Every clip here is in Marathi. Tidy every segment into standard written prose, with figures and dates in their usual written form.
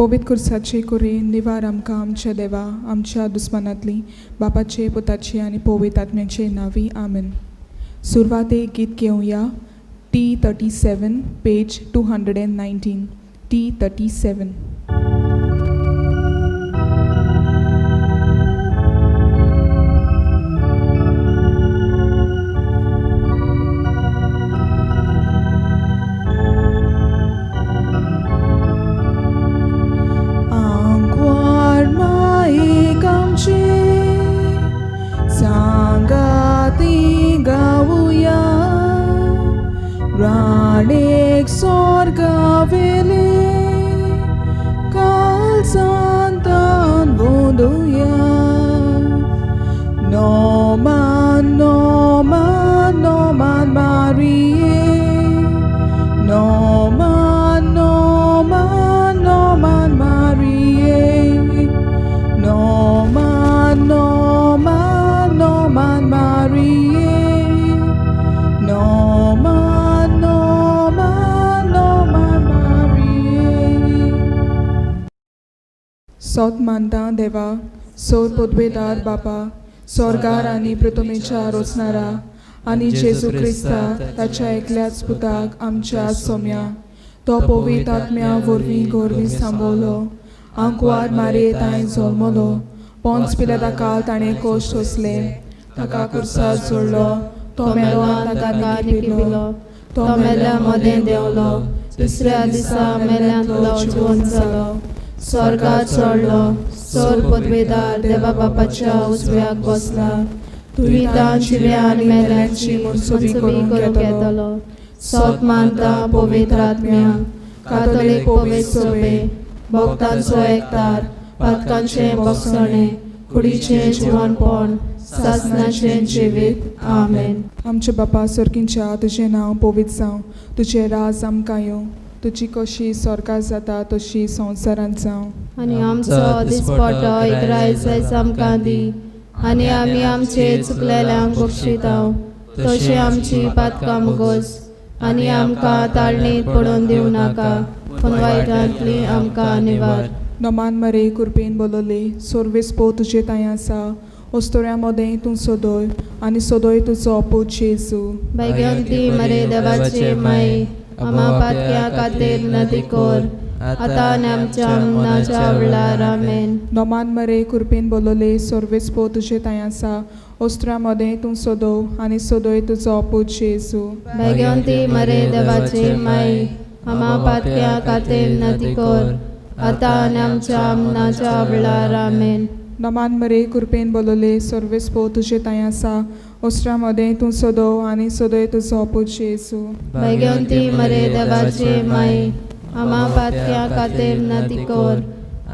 पवित्र कुर्साचे कुरीन निवार आमकां आमच्या देवा आमच्या दुस्मानांतली बापाचे पुताचे आनी पवित्र आत्म्याचे नावी आमेन. सुरवातेक गीत घेवया T37 पेज 219 T37. राणेक स्वर्गावेले काल सांतान बोंदुया. नोमान नोमान नोमान मारिये, नोमान नोमान नोमान मारिये, नोमान नोमान नोमान मारिये, नोमान सोत मानता देवा, सोर पदवेदार बापा, स्वर्गार आनी पृथ्वीच्या रोचणारा आनी जेजू क्रिस्ता ताच्या एकल्याच पुताक आमच्या सोम्या तो पवित्र आत्म्या वरवीं गोरवीं सांबवलो, आंकवार मारये तांय जल्मलो, पोंच पिलाता काल ताणें कोश्ट सोंसले, ताका कुर्सार जोडलो, तो मेलो ताका पिलो, तो मेल्या मदें देंवलो, तिसऱ्या दिसा मेल्यांतलो जिवंत जालो, स्वर्गात चडलो, सोर पदवेदार देवा बापाच्या उजव्याक बसला, तुही तां जिव्या आनी मेल्यांची मुर्सुबी करून घेतलो. सोत मानता पवित्र आत्म्या, कातोलीक पवित्र सभे, भक्तांचो एकतार, पातकांचे बक्षणे, कुडीचें जिवनपण, सासणाचें जिवीत. आमेन. आमचे बापा सर्गींच्या तुजें नांव पवित्र जावं, तुजें राज आमकां येवं, तुजी कशी स्वर्गार जाता तशी संवसारांत जावं. आनी आमचो दिसपट्टो इकरायज आयज आमकां दी, आनी आमी आमचे चुकलेल्यांक बक्षितांव, तशी आमची पातकां मुगोस, आनी आमकां ताळणेंत पडोवन दिवं नाका, पूण वायटांतली आमकां निवार. नोमान मरे कृपेन बोलोले, सोर्वेस्पो तुजे तांय आसा, ओस्तोऱ्या मदें तूं सोदोय आनी सोदोय तुजो पूत जेजू. भाग्यवंती मरे देवाचे माई, आमा पातक्या खातीर नदी कोर, आतां आनी आमच्या मरणाच्या वेळार. आमेन. नोमान मरे कृपेन बोलोले, सोर्वेस्पो तुजे तांय आसा, ओस्त्रा मदें तूं सोदो आनी सोदोय तुजो पूत जेजू. भाग्यवंती मरे देवाचे माई, आमा पातक्या खातीर नदी कोर, आतां आनी आमच्या मरणाच्या वेळार. आमेन. नोमान मरे कृपेन बोलोले, सोर्वेस्पो तुजे तांय आसा, ओस्त्रा मदें तूं सोदो आनी सोदोय तुजो पूत जेजू. भाग्यवंती मरे देवाचे माई, आमा पातक्या खातीर नदी कोर,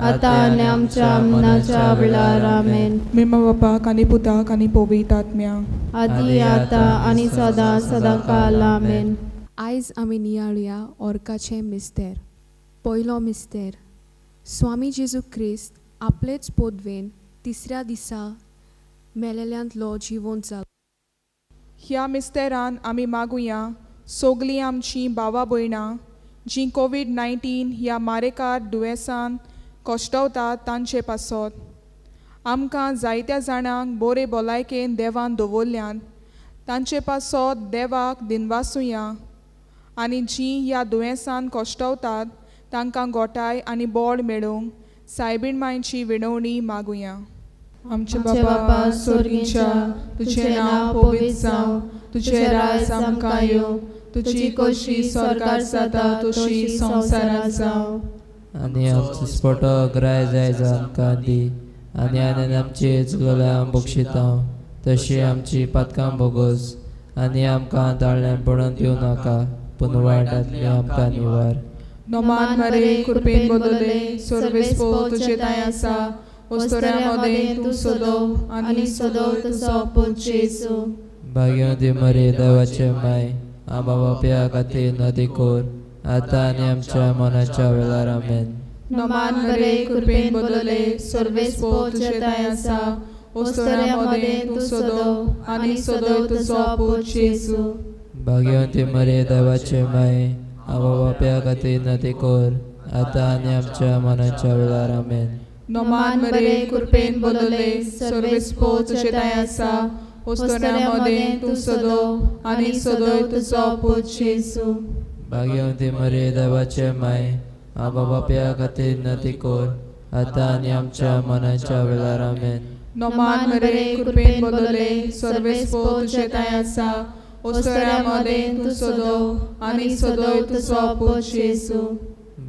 आतां आनी आमच्या मरणाच्या वेळार. आमेन. मिमा बापाक आनी पुताक आनी पवित्र आत्म्या, आदी आतां आनी सदां सदांकाल. आमेन. आयज आमी नियाळुया ओर्काचें मिस्तेर. पयलो मिस्तेर. स्वामी जेजू क्रिस्त आपलेच पदवेन तिसऱ्या दिसा मेलेल्यांतलो जिवंत जालो. ह्या मिस्तेरान आमी मागुया सोगलीं आमचीं भावां भयणां जीं COVID-19 ह्या मारेकार दुयेंसान कोश्टवतात तांचे पासत. आमकां जायत्या जाणांक बरे भलायकेन देवान दवरल्यान तांचे पासत देवाक दिनवासुया, आनी जीं ह्या दुयेंसान कोश्टवतात तांकां गोठाय आनी बोड मेळूंक सायबीण मांयची विणवणी मागुया. आमचे बापा स्वर्गीच्या, तुजें नांव पवित्र जावं, तुजें राज आमकां येवं, तुजी कशी स्वर्गार जाता तशी संवसारांत जावं. आनी आमचो दिसपट्टो इकरायज आयज आमकां दी, आनी आमचे चुकलेल्यांक बक्षितांव, तशी आमची पातकां बोगोस, आनी आमकां ताळण्यांत पडोवन दिवं नाका, पूण वायटांतली आमकां निवार. नोमान मरे कृपेन बोलोले, सोर्वेस्पो तुजे तांय आसा, ओस्तोऱ्या मदें तूं सोदो आनी सोदो तुजो पूत जेजू. भाग्यवंती मरे देवाचे माय, आमा बापया खातीर नदी कोर, आतां आनी आमच्या मरणाच्या वेळार. आमेन. नोमान मरे कृपेन बोलोले, सोर्वेस्पो तुजे तांय आसा, ओस्तोऱ्या मदें तूं सोदो आनी सोदो तुजो पूत जेजू. भाग्यवंती मरे देवाचे माय, आमा बापया खातीर नदी कोर, आता आणि आमच्या मरणाच्या वेळार आमेन. नोमान मरे कृपेन बोलले सर्वेस पोच जेताय आसा ओस्तोऱ्यामध्ये तू सदो आनी सदोय तुजो पूज येसू. भाग्यवंती मरे देवाचे माय आबा बाप्या खातीर नती कोर आता आणि आमच्या मरणाच्या वेळार आमेन. नोमान मरे कृपेन बोलले सर्वेस पोच जेताय आसा ओस्तोऱ्यामध्ये तू सदो आनी सदोय तुजो पूज येसू.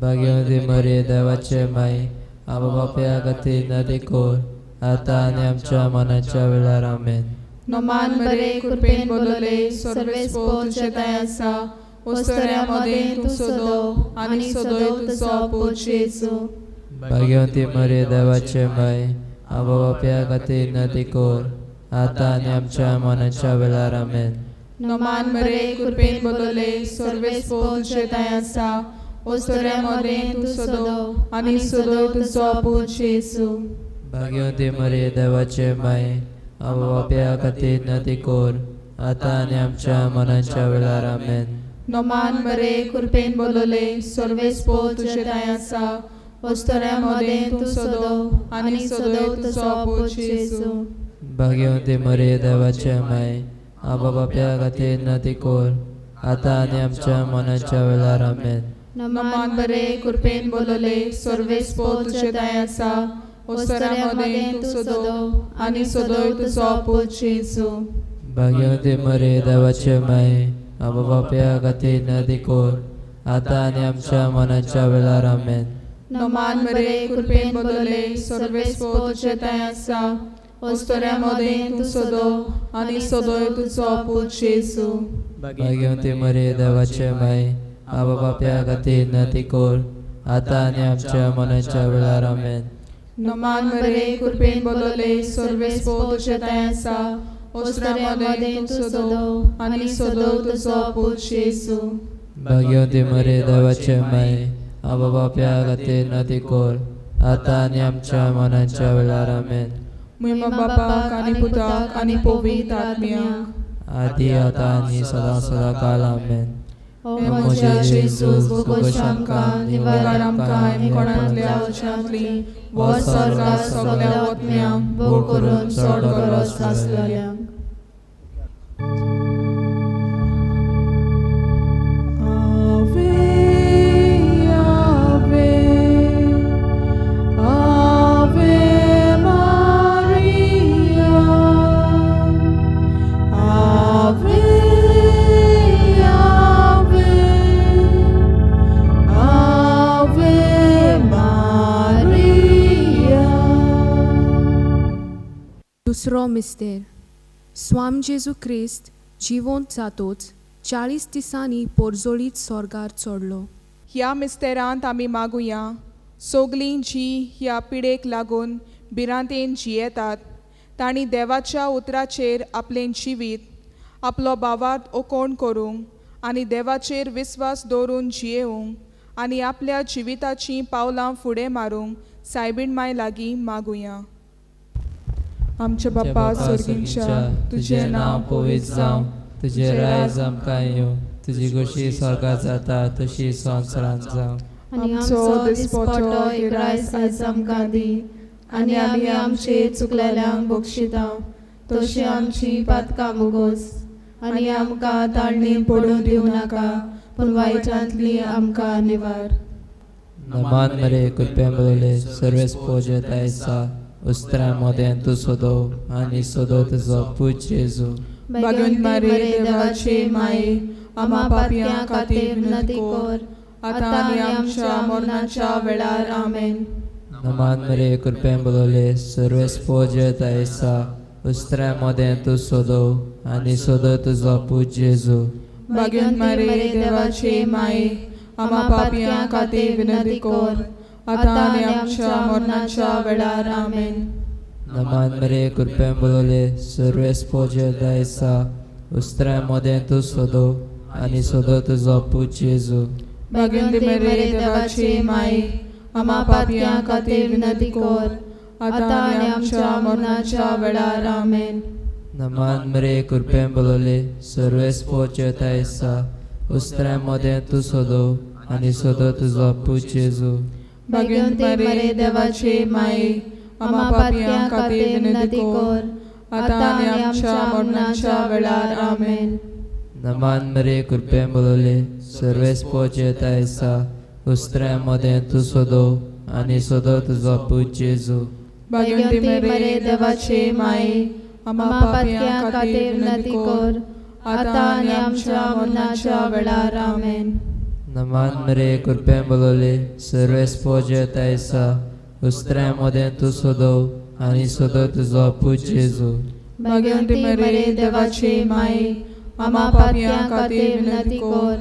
भाग्यवंती मरे देवाचे माय आबा बाप्या खातीर नती कोर आता आणि आमच्या मरणाच्या वेळार आमेन. नोमान मरे कृपेन बोलले सर्वेस पोच जेताय आसा ओस्तोऱ्यामध्ये तू सदो आनी सदोय तुजो पूज येसू. भाग्यवंती मरे देवाचे माय आबा बाप्या खातीर नती कोर आता आणि आमच्या मरणाच्या वेळार आमेन. नोमान मरे कृपेन बोलले सर्वेस पोच जेताय आसा ओस्तोऱ्यामध्ये तू सदो आनी सदोय तुजो पूज येसू. भाग्यवंती मरे देवाचे माय आबा बाप्या खातीर नती कोर आता आणि आमच्या मरणाच्या वेळार आमेन. नोमान मरे कृपेन बोलले सर्वेस पोच जेताय आसा ओस्तोऱ्यामध्ये तू सदो आनी सदोय तुजो पूज येसू. भाग्यवंती मरे देवाचे माय आबा बाप्या खातीर नती कोर आता आणि आमच्या मरणाच्या वेळार आमेन. नोमान मरे कृपेन बोलले सर्वेस पोच जेताय आसा ओस्तोऱ्यामध्ये तू सदो आनी सदोय तुजो पूज येसू. भाग्यवंती मरे देवाचे माय आबा बाप्या खातीर नती कोर आता आणि आमच्या मरणाच्या वेळार आमेन. नोमान मरे कृपेन बोलले सर्वेस पोच जेताय आसा ओस्तोऱ्यामध्ये तू सदो आनी सदोय तुजो पूज येसू. भाग्यवंती मरे देवाचे माय आबा बाप्या खातीर नती कोर आता आणि आमच्या मरणाच्या वेळार आमेन. नोमान मरे कृपेन बोलले सर्वेस पोच जेताय आसा ओस्तोऱ्यामध्ये तू सदो आनी सदोय तुजो पूज येसू. भाग्यवंती मरे देवाचे माय आबा बाप्या खातीर नती कोर आता आणि आमच्या मरणाच्या वेळार आमेन. महिमा बापाक आनी पुताक आनी पवित्र आत्म्याक आदी आता आणि सदा सदा काल आमेन. ओ म्हज्या जेजूस भोगोश आमकां निवार आमकां कोणांतल्या वशांतली वो स्वर्गांत सगल्या वतम्यांक भोग करून चड गरज आसलेल्यांक. दुसरो मिस्तेर. स्वाम जेजू क्रिस्त जिवंत जातोच 40 दिसांनी पोरजोळीत स्वर्गार चडलो. ह्या मिस्तेरांत आमी मागुया सोगलीं जीं ह्या पिडेक लागून भिरांतेन जियेतात तांणी देवाच्या उतराचेर आपलें जिवीत आपलो भावार्थ ओकोण करूंक आनी देवाचेर विस्वास दवरून जियेवंक आनी आपल्या जिविताचीं पावलां फुडें मारूंक सायबीण माय लागीं मागुया. आमच्या बापा स्वर्गींच्या तुझें नांव पवित्र जावं, तुजें रायज आमकां येवं, तुजी कशी स्वर्गांत जाता तशी संवसारांत जावं. आमचो दिसपटो एक आयज आमकां दी आनी आमी आमचे चुकलेल्यांक बक्षिता तशी आमची पातकां मुगोस आनी आमकां ताळणी पडूं दिवं नाका पूण वायटांतली आमकां निवार. नमान मरे कृपेन बोलले सर्वेस पोजत आयसा उस्त्रांमध्ये तू सोदो आनी सोदो तुजो पूज येजू. भाग्यवंत मारे देवाचे माये आमा पापियां खातीर विनंती कर आतां आनी आमच्या मरणाच्या वेळार आमेन. नमान मरे कृपेन बोलले सर्वेस पोजत आयसा उस्त्रांमध्ये तू सोदो आनी सोदो तुजो पूज येजू. भाग्यवंत मारे देवाचे माये आमा पापियां खातीर विनंती कर आतां आनी आमच्या मरणाच्या वेळार आमेन. नमान मरे कृपेन बोलले सर्वेस पोजत आयसा उस्त्रांमध्ये तू सोदो आनी सोदो तुजो पूज येजू. भाग्यवंत मारे देवाचे माये आमा पापियां खातीर विनंती कर आतां आनी आमच्या मरणाच्या वेळार आमेन. नमान मरे कृपेन बोलले सर्वेस पोजत आयसा उस्त्रांमध्ये तू सोदो आनी सदो तुजो पूज जेजू भाग्यवंत मरे देवाचे माये आम्हा पापियां खातीर विनंती कर आता आनी आमच्या मरणाच्या वेळार आमेन. नमान मरे कृपे बोलोले सर्वेस पोचेता ऐसा उस्त्रे मदे तू सोदो आनी सोदो तुजो पूज जेजू भाग्यवंत मरे देवाचे माये आम्हा पापियां खातीर विनंती कर आता आनी आमच्या मरणाच्या वेळार आमेन. नमान मरे कृपे बोलोले सर्वेस पोचेता ऐसा उस्त्रे मदे तू सोदो आनी सोदो तुजो पूज जेजू भाग्यवंत मरे देवाचे माये आम्हा पापियां खातीर विनंती कर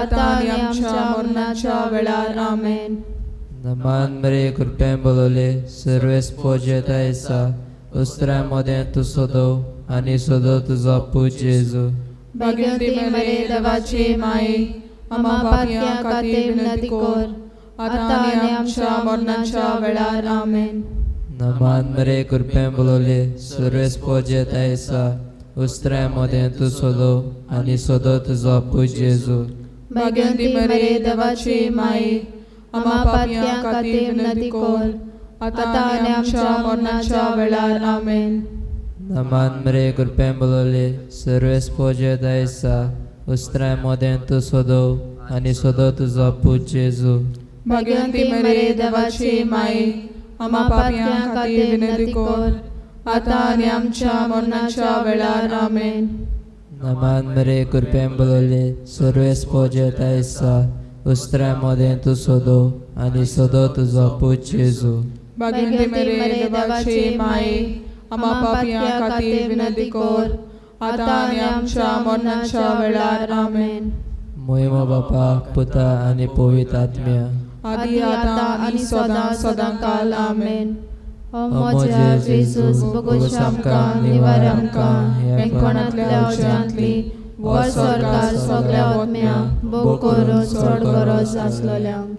आता आनी आमच्या मरणाच्या वेळार आमेन. नमान मरे कृपे बोलोले सर्वेस पोचेता ऐसा उस्त्रे मदे तू सोदो आनी सोदो तुजो पूज जेजू भाग्यवंत मरे देवाचे माये आम्हा पापियां खातीर विनंती कर आता आनी आमच्या मरणाच्या वेळार आमेन. नमान मरे कृपे बोलोले सर्वेस पोचेता ऐसा उस्त्रे मदे तू सोदो आनी सोदो तुजो पूज जेजू भाग्यवंत मरे देवाचे माये आम्हा पापियां खातीर विनंती कर आता आनी आमच्या मरणाच्या वेळार आमेन. नमान मरे कृपे बोलोले सर्वेस पोचेता ऐसा उस्त्रे मदे तू सोदो आनी सोदो तुजो पूज जेजू भाग्यवंत मरे देवाचे माये आम्हा पापियां खातीर विनंती कर आता आनी आमच्या मरणाच्या वेळार आमेन. नमान मरे कृपे बोलोले सर्वेस पोचेता ऐसा उस्त्रे मदे तू सोदो आनी सोदो तुजो पूज जेजू भाग्यवंत मरे देवाचे माये आम्हा पापियां खातीर विनंती कर आता आनी आमच्या मरणाच्या वेळार आमेन. मोहिमा बापा पुता आनी पवित्र आत्म्या आदी आता आनी सदां सदां काल आमेन. मोज्या जेजूस बोगोश आमकां निवार आमकां वेंकोणांतल्या अवजांतली वर स्वर्गार सगळ्या आत्म्यांक बोग करून चड गरज आसलेल्यांक.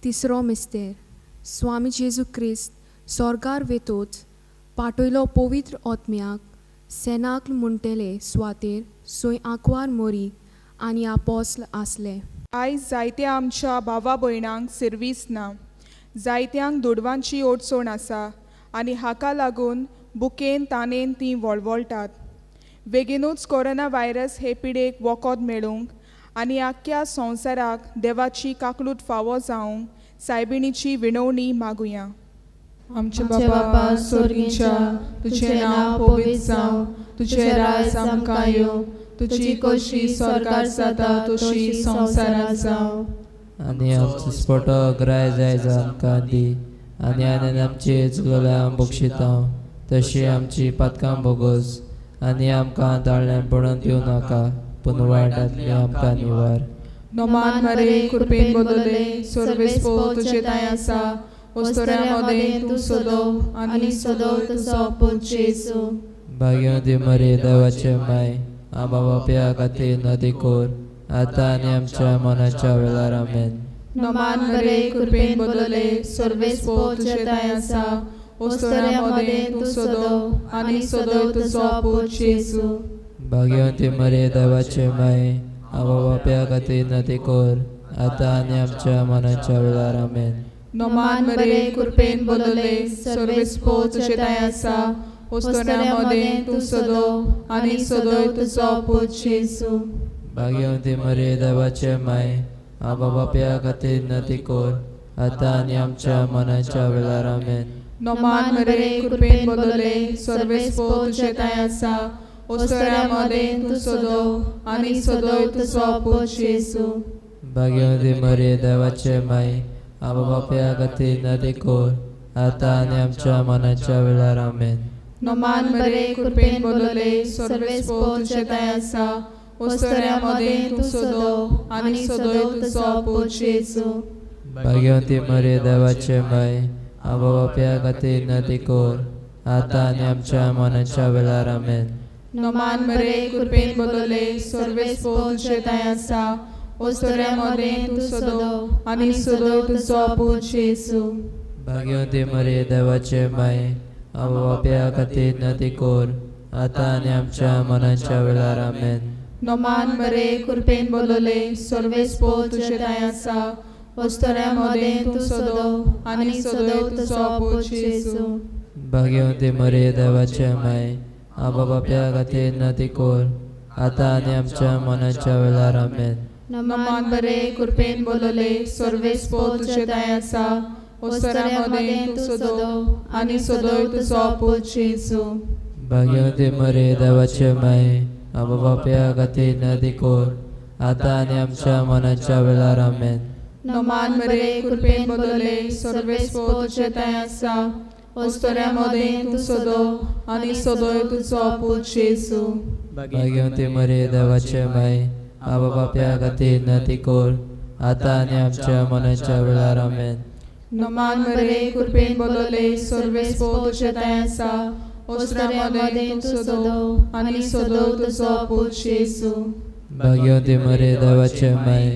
तिसरो मिस्तेर स्वामी जेजू क्रिस्त स्वर्गार वेतोच पाटयलो पवित्र आत्म्याक सेनाक म्हणटेले सुवातेर सोय आंकवार मोरी आनी आपोसल आसले. आयज जायत्या आमच्या भावा भयणांक सर्वीस ना, जायत्यांक दुडवांची ओडचोण आसा आनी हाका लागून बुकेन तानेन तीं वळवळटात. बेगीनूच कोरोना व्हायरस हे पिडेक वखद मेळूंक आनी आख्ख्या संवसाराक देवाची काकलूट फावो जावंक सायबिणीची विणवणी मागुया. आमचे बापा स्वर्गीच्या तुझें नांव पवित्र जावं, तुझें राज आमकां येवं, तुजी कशी स्वर्गार जाता तशी संवसारांत जावं. आनी आमचो स्पोटो ग्राय जाय आमकां दी आनी आमची चुकल्या बक्षिता तशी आमची पातकां बोगोस आनी आमकां ताळ्यान पडून दिवं नाका पूण वायटांतली आमकां निवार. नोमान मरे कृपेन बोदले सर्वेस्पो तुझे ताय आसा ओस्तोऱ्यामध्ये तूं सोदो आनी सोदो तुजो पूज जेजू. भाग्यवंती मरे देवाचे माय आबा बापया खातीर नदी कोर आतां आनी आमच्या मनाच्या वेळार आमेन. नोमान मरे कृपेन बोदले सर्वेस्पो तुझे ताय आसा ओस्तोऱ्यामध्ये तूं सोदो आनी सोदो तुजो पूज जेजू. भाग्यवंती मरे देवाचे माय आबा बापया खातीर नदी कोर आतां आनी आमच्या मनाच्या वेळार आमेन. नोमान मरे कृपेन बोदले सर्वेस्पो तुझे ताय आसा ओस्तोऱ्यामध्ये तूं सोदो आनी सोदो तुजो पूज जेजू. भाग्यवंती मरे देवाचे माय आबा बापया खातीर नदी कोर आतां आनी आमच्या मनाच्या वेळार आमेन. नोमान मरे कृपेन बोदले सर्वेस्पो तुझे ताय आसा ओस्तोऱ्यामध्ये तूं सोदो आनी सोदो तुजो पूज जेजू. भाग्यवंती मरे देवाचे माय आबा बापया खातीर नदी कोर आतां आनी आमच्या मनाच्या वेळार आमेन. नोमान मरे कृपेन बोदले सर्वेस्पो तुझे ताय आसा ओस्तोऱ्यामध्ये तूं सोदो आनी सोदो तुजो पूज जेजू. भाग्यवंती मरे देवाचे माय आबा बाप्या खातीर नदी कोर आता आनी आमच्या मनाच्या वेळार आमेन. नमान मरे कृपेन बोलले सर्वेस्पो तुझे थंय आसा ओस्तोऱ्या मोदें तूं सोदो आनी सोदोय तुजो पूत येसू. भाग्यवंती मरे देवाचे माय आबा बाप्या खातीर नदी कोर आता आनी आमच्या मनाच्या वेळार आमेन. नमान मरे कृपेन बोलले सर्वेस्पो तुझे थंय आसा ओस्तोऱ्या मोदें तूं सोदो आनी सोदोय तुजो पूत येसू. भाग्यवंती मरे देवाचे माय आबा बाप्या खातीर नदी कोर आता आनी आमच्या मनाच्या वेळार आमेन. नमान मरे कृपेन बोलले सर्वेस्पो तुझे थंय आसा ओस्तोऱ्या मोदें तूं सोदो आनी सोदोय तुजो पूत येसू. भाग्यवंती मरे देवाचे माय आबा बाप्या खातीर नदी कोर आता आनी आमच्या मनाच्या वेळार आमेन. नमान मरे कृपेन बोलले सर्वेस्पो तुझे थंय आसा ओस्तोऱ्या मोदें तूं सोदो आनी सोदोय तुजो पूत येसू. भाग्यवंती मरे देवाचे माय आबा बाप्या खातीर नदी कोर आता आनी आमच्या मनाच्या वेळार आमेन. नमान मरे कृपेन बोलले सर्वेस्पो तुझे थंय आसा ओस्तोऱ्या मोदें तूं सोदो आनी सोदोय तुजो पूत येसू. भाग्यवंती मरे देवाचे माय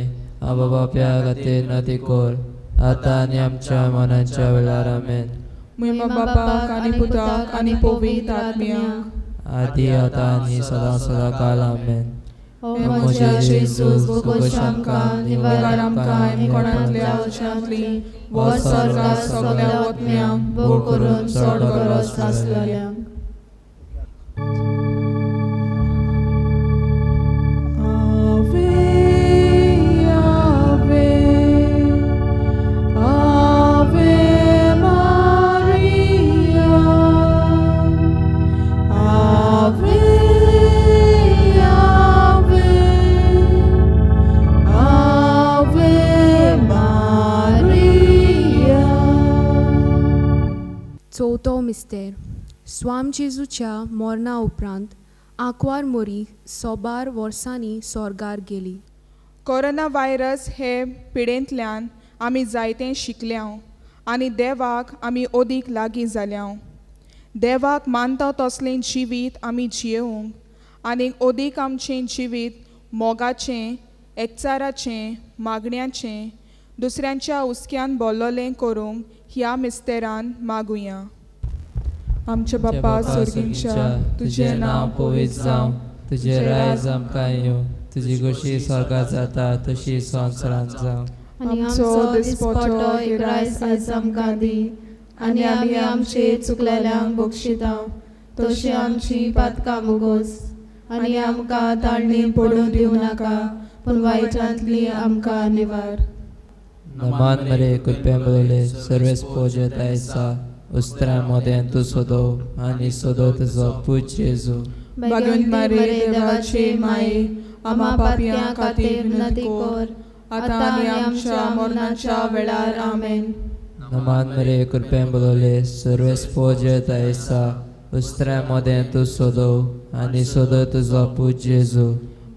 आबा बाप्या खातीर नदी कोर आता आनी आमच्या मनाच्या वेळार आमेन. महिमा बापाक आनी पुताक आनी पवित्र आत्म्याक आदी आता आनी सदा सदा काल आमेन. ओ म्हज्या जेजूस भोगोस आमकां निवार आमकां आनी कोणांतल्या वचनांतली वो स्वर्गांत सगल्या आत्म्यांक भोग करून चड गरज आसलेल्यांक. चवथो मिस्तेर स्वाम जेजूच्या मरणा उपरांत आंकवार मोरी 12 वर्सांनी स्वर्गार गेली. कोरोना व्हायरस हे पिडेंतल्यान आमी जायतें शिकल्या आनी देवाक आमी ओदीक लागीं जाल्या. देवाक मानता तसलें जिवीत आमी जियोंक आनी ओदीक आमचें जिवीत मोगाचें एकचाराचें मागण्यांचें दुसऱ्यांच्या हुस्क्यान बोल्लोलें करूंक ह्या मिस्तेरान मागुया. आमचे बापा स्वर्गींच्या तुझें नांव पवित्र जावं, तुजें रायज आमकां येवं, तुजी कशी स्वर्गांत जाता तशी संवसारांत जावं. आनी आमचो दिसपटो एक आयज आमकां दी आनी आमी आमचे चुकलेल्यांक बक्षिता तशी आमची पातकां मोगोस आनी आमकां ताळणेन पडून दिवं नाका पूण वायटांतली आमकां निवार. नमान मरे कृपेन बोलले सर्वेस्पो थंय आसा उस्त्रा मोदें तूं सोदो आनी सोदो तुजो पूत येसू. भाग्यवंत मरे देवाचे माये आमा पापियां खातीर विनंती कर आतां आनी आमच्या मरणाच्या वेळार आमेन. नमान मरे कृपेन बोलले सर्वेस्पो थंय आसा उस्त्रा मोदें तूं सोदो आनी सोदो तुजो पूत येसू.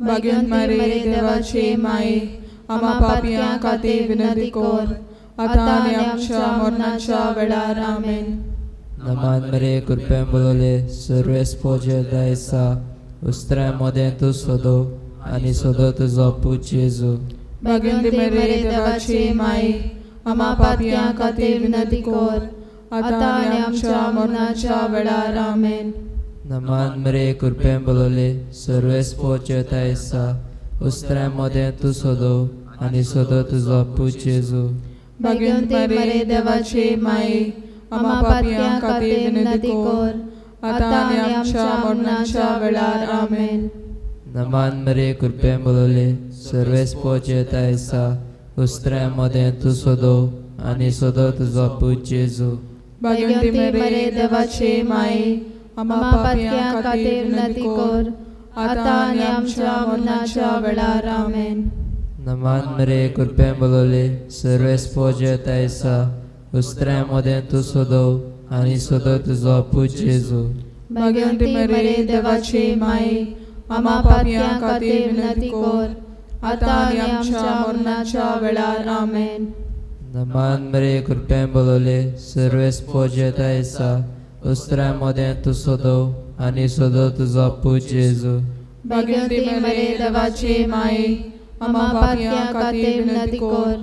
भाग्यवंत मरे देवाचे माये आमा पापियां खातीर विनंती कर आतां आनी आमच्या मरणाच्या वेळार आमेन. नमान मरे कृपेन बोलले सर्वेस्पो थंय आसा उस्त्रा मोदें तूं सोदो आनी सोदो तुजो पूत येसू. भाग्यवंत मरे देवाचे माये आमा पापियां खातीर विनंती कर आतां आनी आमच्या मरणाच्या वेळार आमेन. नमान मरे कृपेन बोलले सर्वेस्पो थंय आसा उस्त्रा मोदें तूं सोदो आनी सोदो तुजो पूत येसू. भाग्यवंत मरे देवाचे माये आमा पापियां खातीर विनंती कर आतां आनी आमच्या मरणाच्या वेळार आमेन. नमान मरे कृपेन बोलले सर्वेस्पो थंय आसा उस्त्रा मोदें तूं सोदो आनी सोदो तुजो पूत येसू. भाग्यवंत मरे देवाचे माये आमा पापियां खातीर विनंती कर आतां आनी आमच्या मरणाच्या वेळार आमेन. नमान मरे कृपेन बोलले सर्वेस्पो थंय आसा उस्त्रा मोदें तूं सोदो आनी सोदो तुजो पूत येसू. भाग्यवंत मरे देवाचे माये आमा पापियां खातीर विनंती कर आतां आनी आमच्या मरणाच्या वेळार आमेन. Naman Maria Kurpen Bolole, Serves Pojeta Esa, Ustra Moden Tu Sodo, Ani Sodo Tu Zopu Jesu. Bhagyavanti मरे देवाचे माये आम्हा पापियां खातीर विनंती कर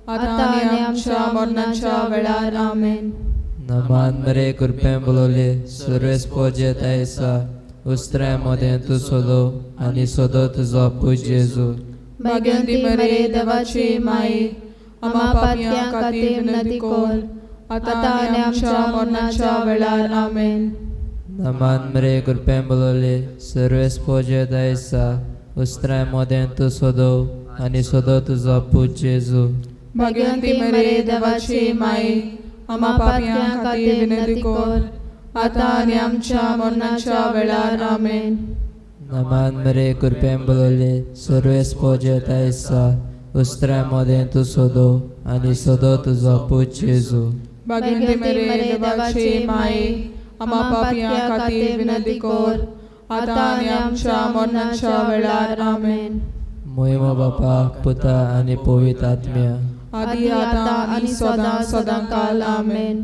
आता आणि आमच्या मरणाच्या वेळार आमेन. Naman Maria Kurpen Bolole, Serves Pojeta Esa, Ustra Moden Tu Sodo, Ani Sodo Tu Zopu Jesu. Bhagyavanti मरे देवाचे माये आम्हा पापियां खातीर विनंती कर आता आणि आमच्या मरणाच्या वेळार आमेन. Naman Maria Kurpen Bolole, Serves Pojeta Esa, Ustra Moden Tu Sodo, Ani Sodo Tu Zopu Jesu. Bhagyavanti मरे देवाचे माये आम्हा पापियां खातीर विनंती कर आता आणि आमच्या मरणाच्या वेळार आमेन. Naman Maria Kurpen Bolole, Serves Pojeta Esa, Ustra Moden Tu Sodo, Ani Sodo Tu Zopu Jesu. Bhagyavanti मरे देवाचे माये आम्हा पापियां खातीर विनंती कर आता आणि आमच्या मरणाच्या वेळार आमेन. Moimo Bapa, Puta Ani Povit Atmia. आदी आता आणि सदां सदांकाल आमेन.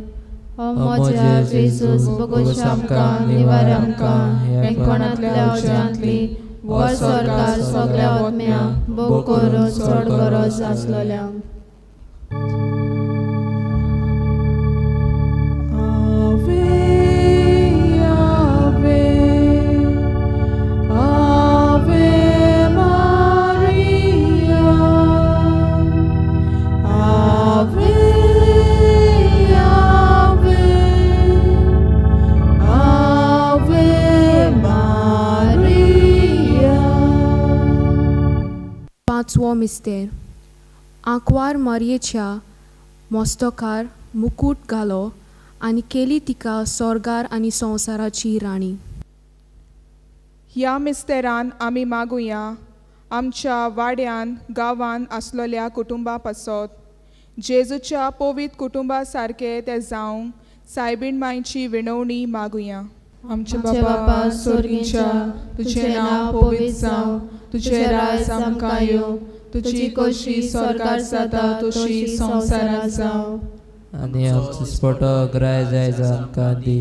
मोज्या जेसूस बगोश आमकां निवार आमकां वेंकोणांतल्या औषधांतली वर सरकार सगळ्या वतम्या भोग करून चड गरज आसलेल्यांक. पांचवो मिस्तेर आंकवार मारयेच्या मस्तकार मुकुट घालो आनी केली तिका स्वर्गार आनी संवसाराची राणी. ह्या मिस्तेरान आमी मागुया आमच्या वाड्यान गांवान आसलेल्या कुटुंबा पासत जेजूच्या पवित्र कुटुंबा सारके ते जावंक सायबीण मांयची विणवणी मागुया. आमचे बापा स्वर्गीच्या तुझे नांव पवित्र जावं तुझे राज आमकां येवं तुजी कशी स्वर्गार जाता तशी संवसारांत जावं. Ani आमचो स्पोटो ग्राय जाय आमकां दी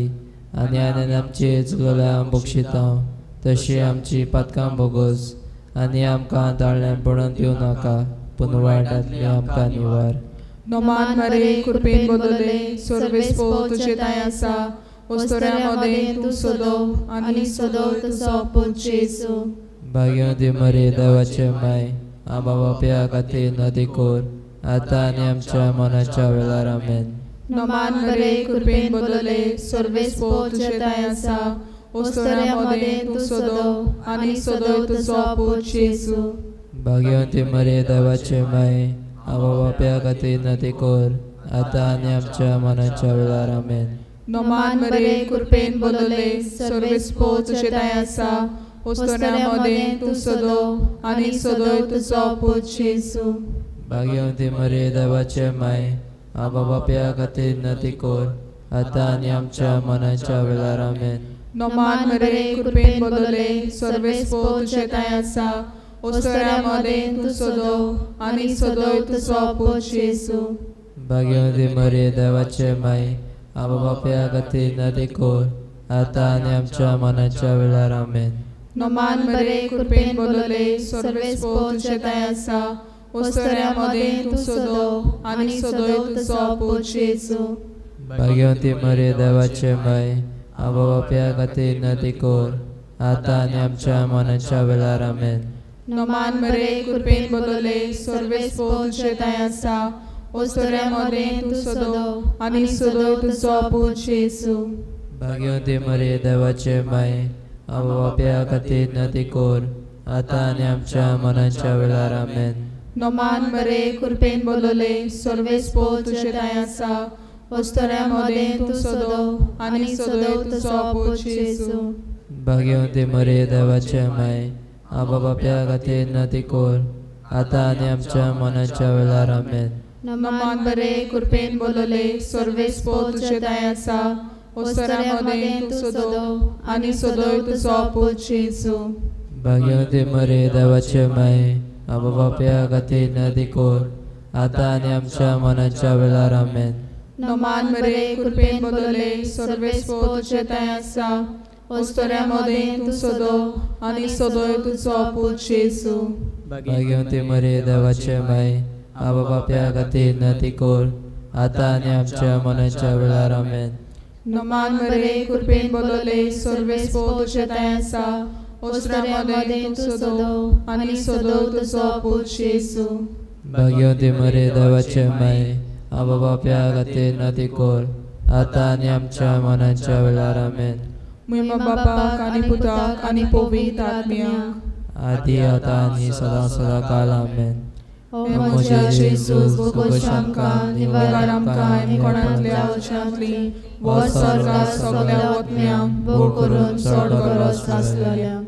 आनी आमची चुकल्या बक्षितांव तशी आमची पातकां बोगोस आनी आमकां दाळ्यान पडून दिवं नाका पूण वायटांतली आमकां निवार. नोमान मरे कृपेन बोलले सर्वेस्पो तुझे दाय आसा वस्तुऱ्यामध्ये तू सोदो आनी सोदो तुजो पूत जेजू. भाग्यवंती मरे देवाचे माय आबा बापया खातीर नदी कोर आतां आनी आमच्या मनाच्या वेळार आमेन. नोमान मरे कृपेन बोलले सर्वेस्पो तुझे दाय आसा वस्तुऱ्यामध्ये तू सोदो आनी सोदो तुजो पूत जेजू. भाग्यवंती मरे देवाचे माय आबा बापया खातीर नदी कोर आतां आनी आमच्या मनाच्या वेळार आमेन. नोमान मरे कृपेन बोलले सर्वेस्पो तुझे दाय आसा वस्तुऱ्यामध्ये तू सोदो आनी सोदो तुजो पूत जेजू. भाग्यवंती मरे देवाचे माय आबा बापया खातीर नदी कोर आतां आनी आमच्या मनाच्या वेळार आमेन. नोमान मरे कृपेन बोलले सर्वेस्पो तुझे दाय आसा वस्तुऱ्यामध्ये तू सोदो आनी सोदो तुजो पूत जेजू. भाग्यवंती मरे देवाचे माय आबा बापया खातीर नदी कोर आतां आनी आमच्या मनाच्या वेळार आमेन. नोमान मरे कृपेन बोलले सर्वेस्पो तुझे दाय आसा वस्तुऱ्यामध्ये तू सोदो आनी सोदो तुजो पूत जेजू. भाग्यवंती मरे देवाचे माय आबा बापया खातीर नदी कोर आतां आनी आमच्या मनाच्या वेळार आमेन. नोमान मरे कृपेन बोलले सर्वेस्पो तुझे दाय आसा वस्तुऱ्यामध्ये तू सोदो आनी सोदो तुजो पूत जेजू. भाग्यवंती मरे देवाचे माय आबा बापया खातीर नदी कोर आतां आनी आमच्या मनाच्या वेळार आमेन. नोमान मरे कृपेन बोलले सर्वेस्पो तुझे दाय आसा वस्तुऱ्यामध्ये तू सोदो आनी सोदो तुजो पूत जेजू. भाग्यवंती मरे देवाचे माय आबा बापया खातीर नदी कोर आतां आनी आमच्या मनाच्या वेळार आमेन. नोमान मरे कृपेन बोलले सर्वेस्पो तुझे दाय आसा वस्तुऱ्यामध्ये तू सोदो आनी सोदो तुजो पूत जेजू. भाग्यवंती मरे देवाचे माय आबा बापया खातीर नदी कोर आता आणि आमच्या मरणाच्या वेळार आमेन. नमान मरे कृपेन बोलले सर्वेस्पो तुझे थंय आसा ओस्तोऱ्या मोदें तूं सोदो आनी सोदोय तुजो पूत येसू. भाग्यवंती मरे देवाचे माय आबा बाप्या खातीर नती कोर आता आणि आमच्या मरणाच्या वेळार आमेन. नमान मरे कृपेन बोलले सर्वेस्पो तुझे थंय आसा ओस्तोऱ्या मोदें तूं सोदो आनी सोदोय तुजो पूत येसू. भाग्यवंती मरे देवाचे माय आबा बाप्या खातीर नती कोर आता आणि आमच्या मरणाच्या वेळार आमेन. महिमा बापाक आनी पुताक आनी पवित्र आत्म्याक आदी आता आणि सदा सदा काल आमेन. ओ म्हज्या जेजूस भोगोश आमकां निवार आमकां आनी कोणांतल्या वचनांतली वो स्वर्गाक सगल्या आत्म्यांक भोग करून चड गरज आसलेल्यांक.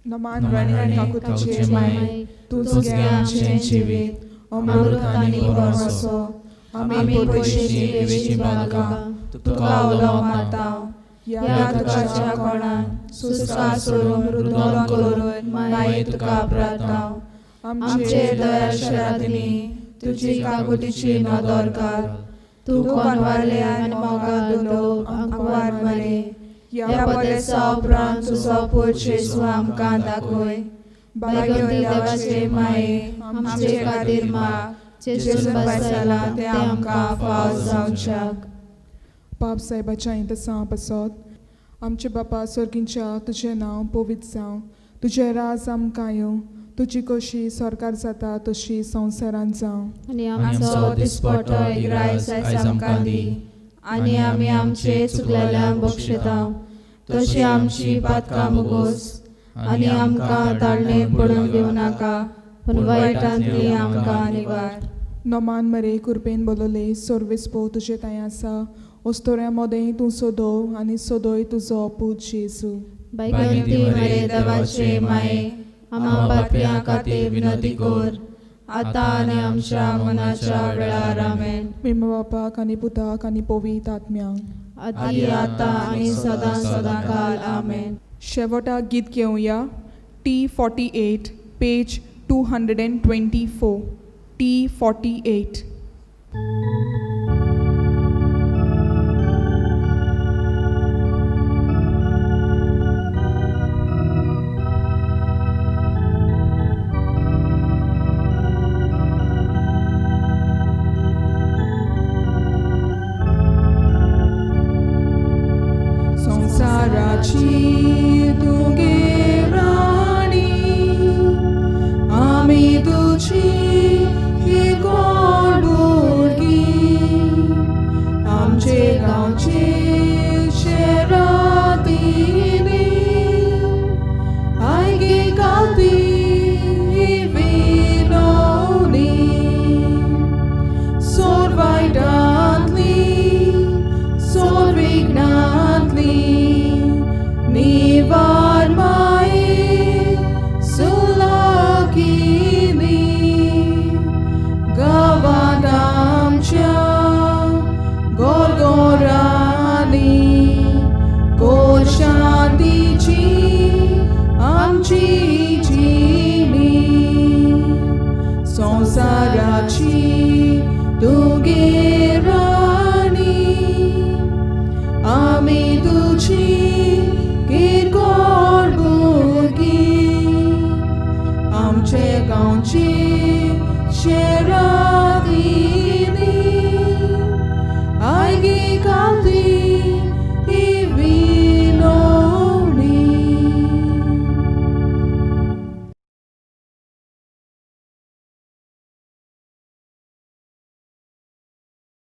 नमान राणी काकू तुझे माय तुझ आमचें जिवीत अमृत आनी भरवसो आमी पयशेची वेची बाळगां तुका उलो मारता. या तुकाच्या कोणान सुस्कां सोडून रुदोन करून माये तुका प्रार्थाव. आमचे दयाच्या रातींनी तुजी काकुटीची नदर घाल. तूं कोण वारले आनी मोगाल दुलो आंकवार मरे या बरेसा उपरांत तुजो पूत येसू आमकां दाखय. भाग्यवंती देवाचे माये आमचे खातीर माग जेजून बसला ते आमकां फाव जावच्याक. पाप साहेबाच्या इंतसां पासत आमचे बापा सर्गींच्या तुजें नांव पवित्र जावं. तुजें राज आमकां येवं. तुजी कशी सरकार जाता तशी संवसारांत जावं. आनी आमचो दिसपटो इग्रायज आयज आमकां दी आनी आमी आमचे चुकलेल्यांक बक्षितांव तशी आमची पातकां मुगोस आनी आमकां ताळणेक पडूंक दिवं नाका पूण वायटांतली आमकां निवार. नमान मरे कृपेन बोलले सर्वेस्पो तुजे थंय आसा ओस्तोऱ्या मोदें तूं सोदो आनी सोदोय तुजो पूत येसू. भाग्यवंती मरे देवाचे माये आम्हा पापयां खातीर विनंती कर आतां आनी आमच्या मरणाच्या वेळार आमेन. महिमा बापाक आनी पुताक आनी पवित्र आत्म्यांक आदी आतां आनी सदां सदां काल आमेन. शेवटाक गीत घेवया T48 पेज 224 T48. संसाराची तुगे राणी आमी तुझी ही गोड भुरगीं. आमचे गांवचे शेरांतली आयगी घालपी विनोदी सोर वायटांतली सोर विघ्नांतली निवार माये सुलाकिनी गावांत आमच्या गोरगोरांनी कोर शांतीची आमची जिणी. संसाराची तुगे राणी आमी तुझी किरकोळ भुरगीं. आमचे गांवची शेर